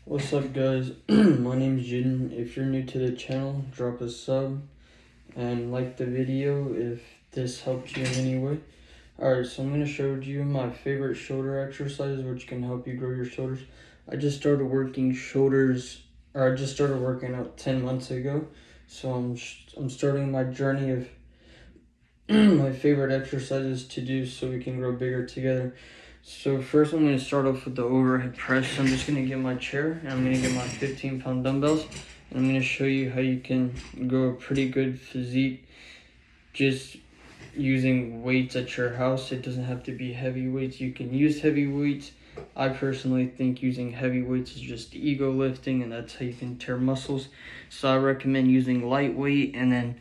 What's up, guys? My name's Jaden. If you're new to the channel, drop a sub and like the video if this helped you in any way. Alright, so I'm going to show you my favorite shoulder exercises which can help you grow your shoulders. I just started working out 10 months ago. So I'm starting my journey of my favorite exercises to do so we can grow bigger together. So first I'm going to start off with the overhead press. I'm just going to get my chair and I'm going to get my 15-pound dumbbells. And I'm going to show you how you can grow a pretty good physique just using weights at your house. It doesn't have to be heavy weights. You can use heavy weights. I personally think using heavy weights is just ego lifting, and that's how you can tear muscles. So I recommend using lightweight and then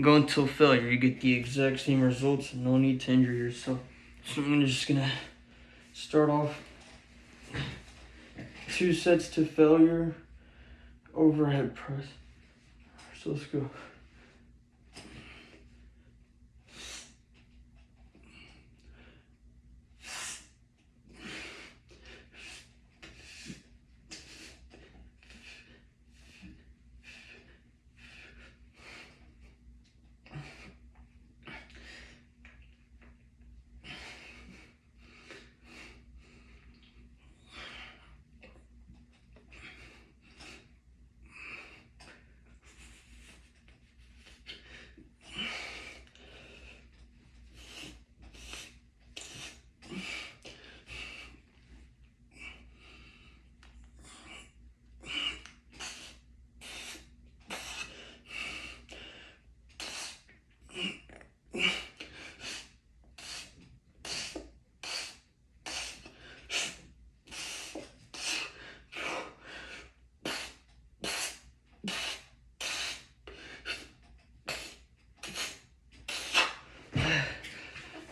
go until failure. You get the exact same results. No need to injure yourself. So I'm just going to start off 2 sets to failure overhead press. So let's go.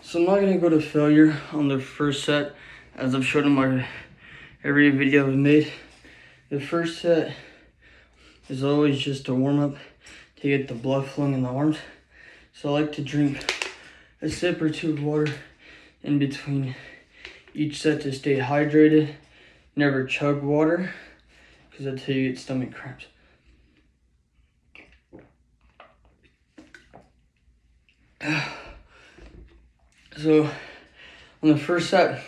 So I'm not going to go to failure on the first set, as I've showed in my every video I've made. The first set is always just a warm-up to get the blood flowing in the arms. So I like to drink a sip or 2 of water in between each set to stay hydrated. Never chug water, because that's how you get stomach cramps. So on the first set,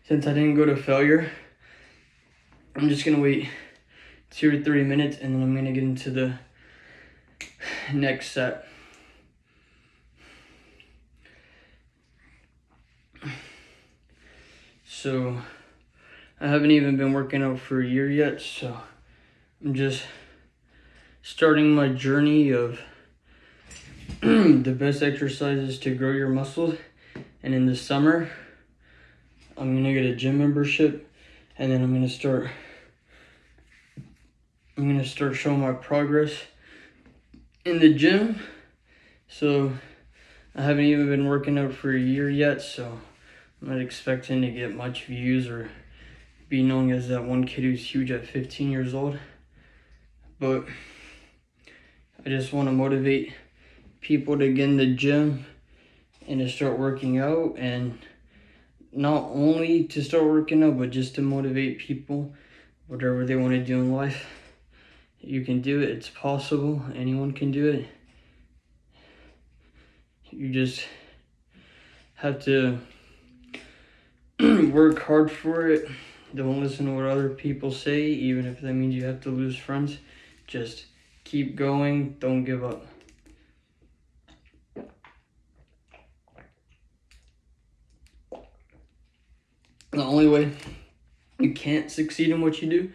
since I didn't go to failure, I'm just gonna wait 2 or 3 minutes and then I'm gonna get into the next set. So I haven't even been working out for a year yet, so I'm just starting my journey of the best exercises to grow your muscles. And in the summer, I'm gonna get a gym membership, and then I'm gonna start showing my progress in the gym. So I haven't even been working out for a year yet, so I'm not expecting to get much views or be known as that one kid who's huge at 15 years old. But I just want to motivate people to get in the gym and to start working out, and not only to start working out, but just to motivate people, whatever they want to do in life. You can do it. It's possible. Anyone can do it. You just have to work hard for it. Don't listen to what other people say, even if that means you have to lose friends. Just keep going. Don't give up. The only way you can't succeed in what you do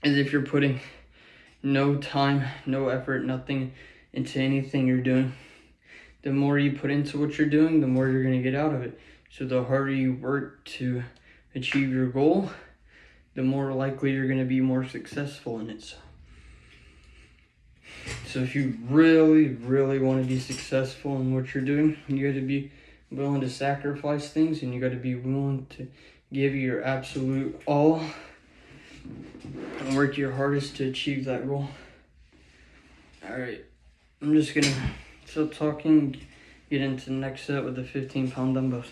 is if you're putting no time, no effort, nothing into anything you're doing. The more you put into what you're doing, the more you're going to get out of it. So the harder you work to achieve your goal, the more likely you're going to be more successful in it. So if you really, really want to be successful in what you're doing, you got to be willing to sacrifice things, and you got to be willing to give your absolute all and work your hardest to achieve that goal. Alright, I'm just gonna stop talking, get into the next set with the 15-pound dumbbells.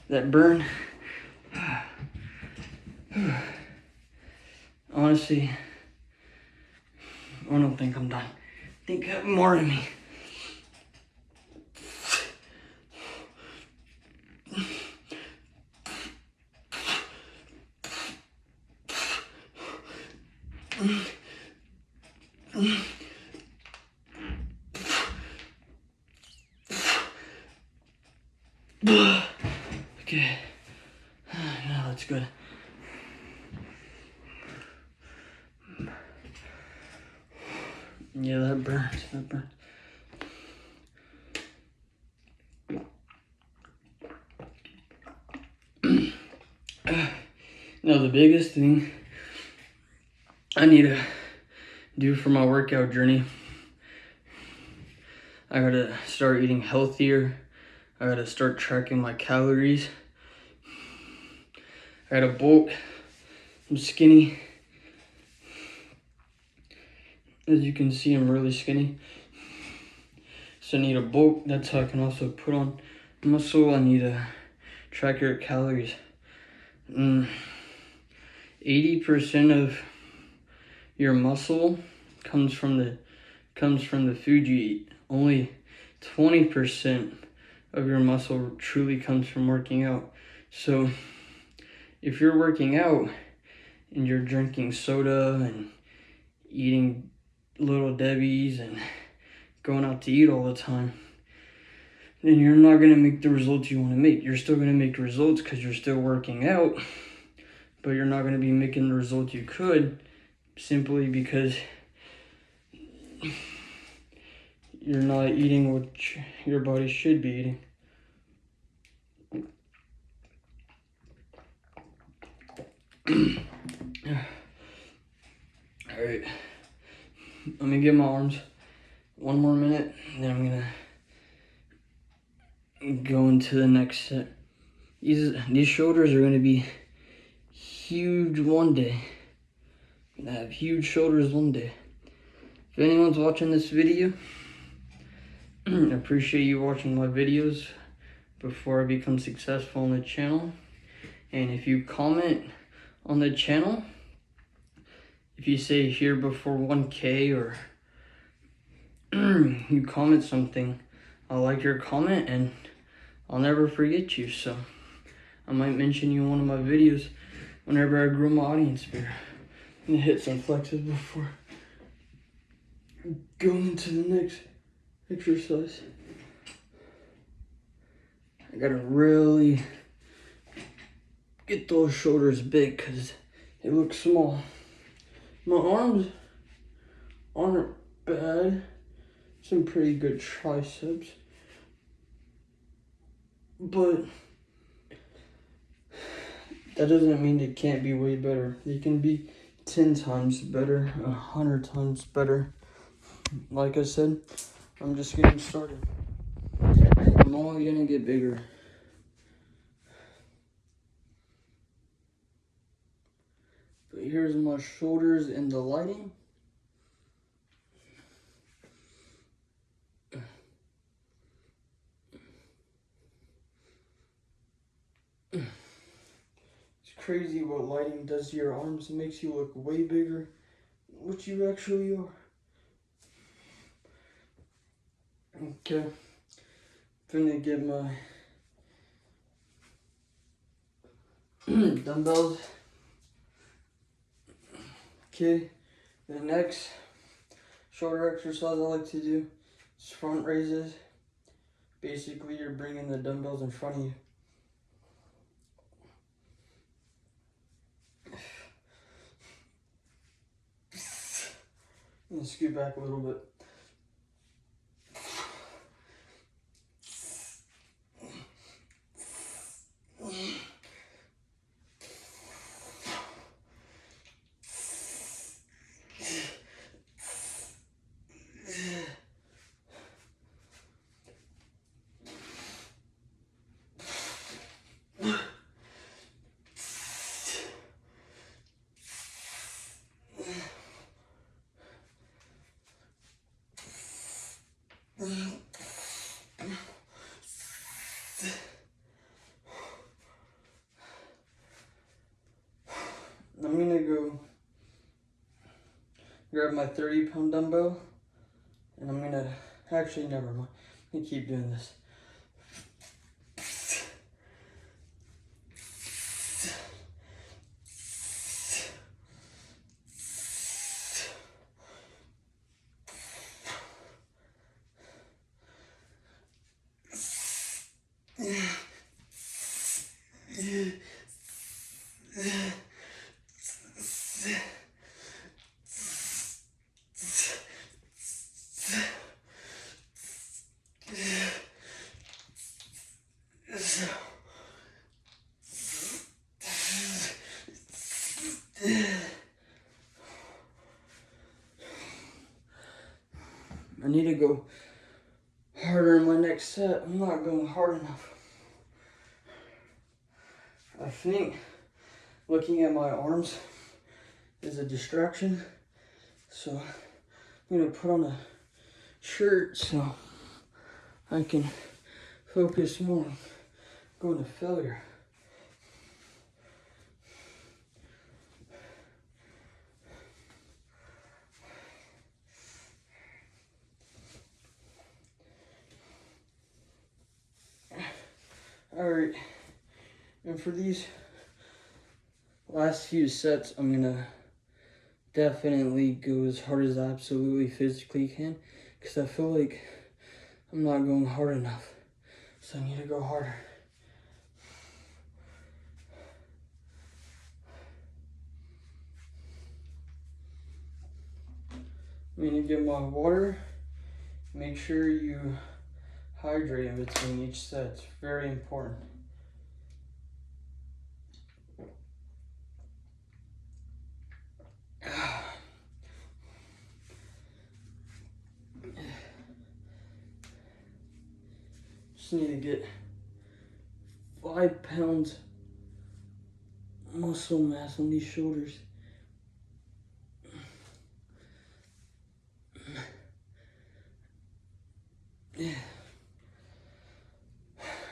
That burn. Honestly, I don't think I'm done. I think I have more in me. Okay. Now that's good. Yeah, that burns. That burns. Now the biggest thing I need to do for my workout journey, I gotta start eating healthier. I gotta start tracking my calories. I gotta bulk. I'm skinny. As you can see, I'm really skinny. So I need a bulk. That's how I can also put on muscle. I need to track your calories. 80% of your muscle comes from the food you eat. Only 20% of your muscle truly comes from working out. So if you're working out and you're drinking soda and eating Little Debbie's and going out to eat all the time, then you're not going to make the results you want to make. You're still going to make results because you're still working out, but you're not going to be making the results you could simply because you're not eating what your body should be eating. All right, let me get my arms 1 more minute, and then I'm gonna go into the next set. These shoulders are gonna be huge one day. I'm gonna have huge shoulders one day. If anyone's watching this video, I appreciate you watching my videos before I become successful on the channel. And if you comment on the channel, if you say here before 1K or you comment something, I'll like your comment and I'll never forget you. So I might mention you in one of my videos whenever I grow my audience bigger. I'm gonna hit some flexes before going into the next exercise. I gotta really get those shoulders big because they look small. My arms aren't bad. Some pretty good triceps. But that doesn't mean they can't be way better. They can be 10 times better, 100 times better. Like I said, I'm just getting started. I'm only gonna get bigger. But here's my shoulders in the lighting. It's crazy what lighting does to your arms. It makes you look way bigger than what you actually are. Okay, gonna get my dumbbells. Okay, the next shoulder exercise I like to do is front raises. Basically, you're bringing the dumbbells in front of you. And scoot back a little bit. grab my 30-pound dumbbell, and I'm gonna, actually, never mind. I'm gonna keep doing this. I need to go harder in my next set. I'm not going hard enough. I think looking at my arms is a distraction, so I'm gonna put on a shirt so I can focus more on going to failure. Alright, and for these last few sets, I'm gonna definitely go as hard as I absolutely physically can, because I feel like I'm not going hard enough, so I need to go harder. I'm gonna get my water. Make sure you hydrate in between each set. It's very important. Just need to get 5 pounds muscle mass on these shoulders.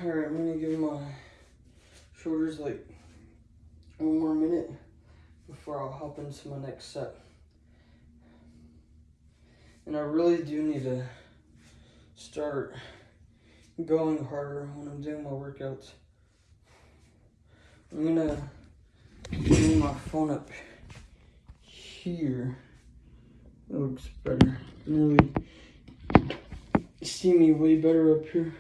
Alright, I'm gonna give my shoulders like 1 more minute before I'll hop into my next set. And I really do need to start going harder when I'm doing my workouts. I'm gonna bring my phone up here. It looks better. You can really see me way better up here.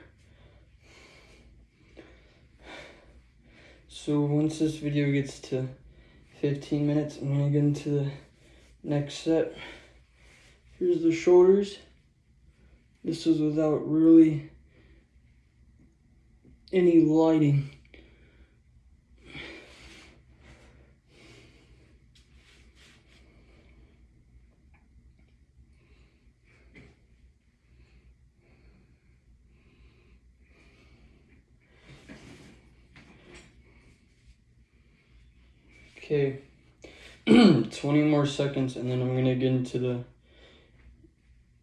So once this video gets to 15 minutes, I'm gonna get into the next set. Here's the shoulders. This is without really any lighting. Okay, 20 more seconds, and then I'm gonna get into the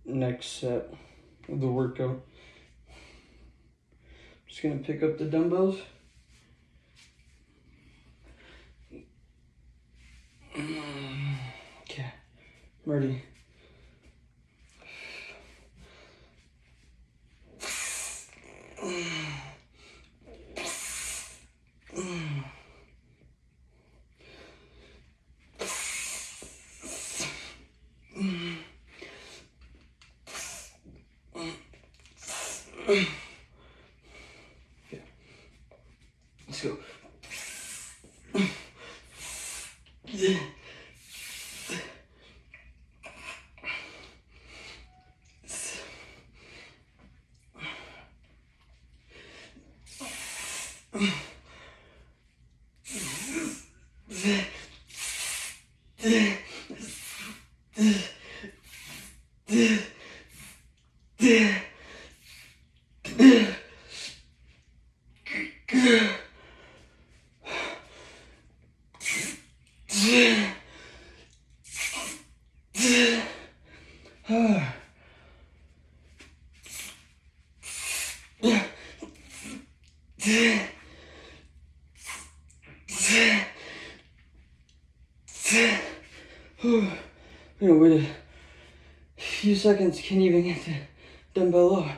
next set of the workout. Just gonna pick up the dumbbells. Okay, I'm ready. Okay. Let's go. I'm gonna wait seconds, can't even get the dumbbell up.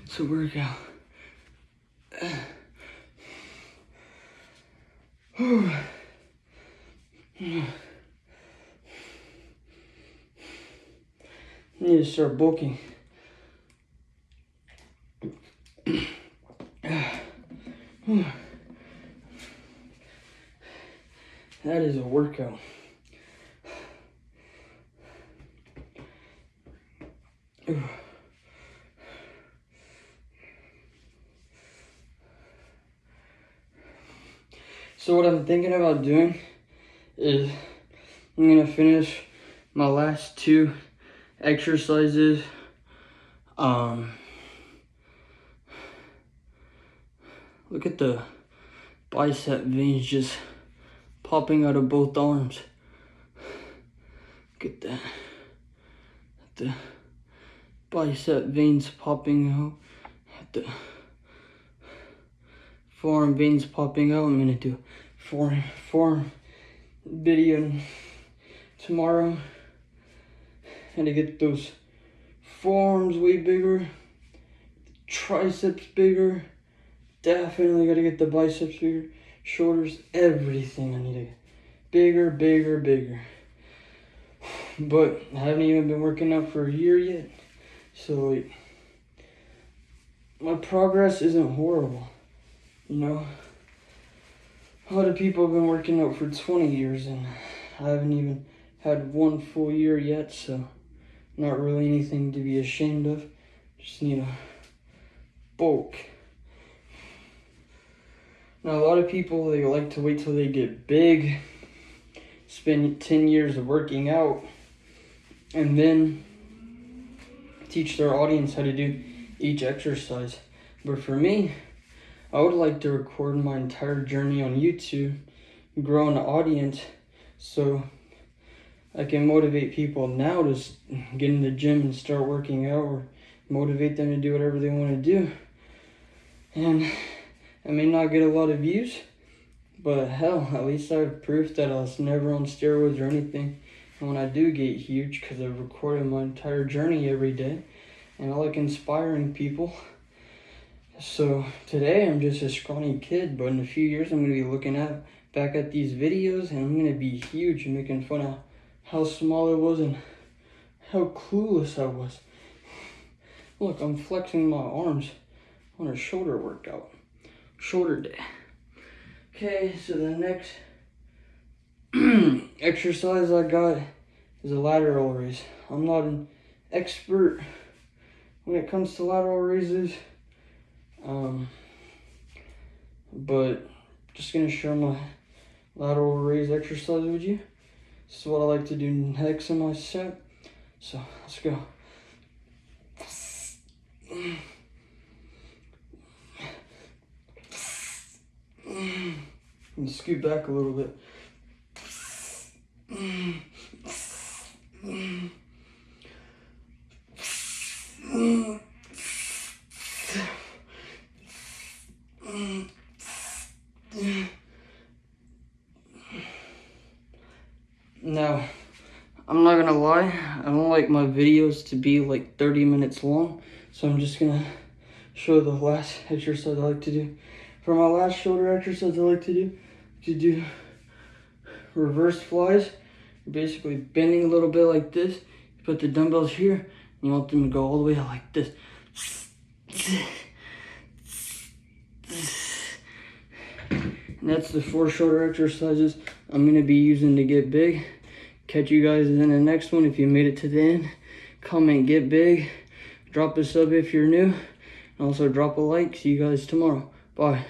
It's a workout. Need to start bulking. That is a workout. So what I'm thinking about doing is I'm gonna finish my last 2 exercises. Look at the bicep veins just popping out of both arms. Look at that. The bicep veins popping out. The forearm veins popping out. I'm gonna do forearm video tomorrow. And to get those forearms way bigger, triceps bigger. Definitely gotta get the biceps bigger, shoulders, everything I need to get bigger, bigger, bigger. But I haven't even been working out for a year yet, so like, my progress isn't horrible, you know? A lot of people have been working out for 20 years and I haven't even had 1 full year yet, so not really anything to be ashamed of. Just need to bulk. Now, a lot of people, they like to wait till they get big, spend 10 years of working out, and then teach their audience how to do each exercise. But for me, I would like to record my entire journey on YouTube, grow an audience, so I can motivate people now to get in the gym and start working out, or motivate them to do whatever they want to do. And I may not get a lot of views, but hell, at least I have proof that I was never on steroids or anything. And when I do get huge, because I've recorded my entire journey every day, and I like inspiring people. So today I'm just a scrawny kid, but in a few years I'm going to be looking back at these videos, and I'm going to be huge and making fun of how small I was and how clueless I was. Look, I'm flexing my arms on a shoulder workout. Shoulder day. Okay, so the next exercise I got is a lateral raise. I'm not an expert when it comes to lateral raises, but just gonna share my lateral raise exercise with you. This is what I like to do next in my set. So let's go. And scoot back a little bit. Now, I'm not gonna lie, I don't like my videos to be like 30 minutes long, so I'm just gonna show the last exercise I like to do. For my last shoulder exercise I like to do reverse flies. You're basically bending a little bit like this. You put the dumbbells here, and you want them to go all the way out like this. And that's the 4 shoulder exercises I'm gonna be using to get big. Catch you guys in the next one. If you made it to the end, comment get big, drop a sub if you're new, and also drop a like. See you guys tomorrow. Bye.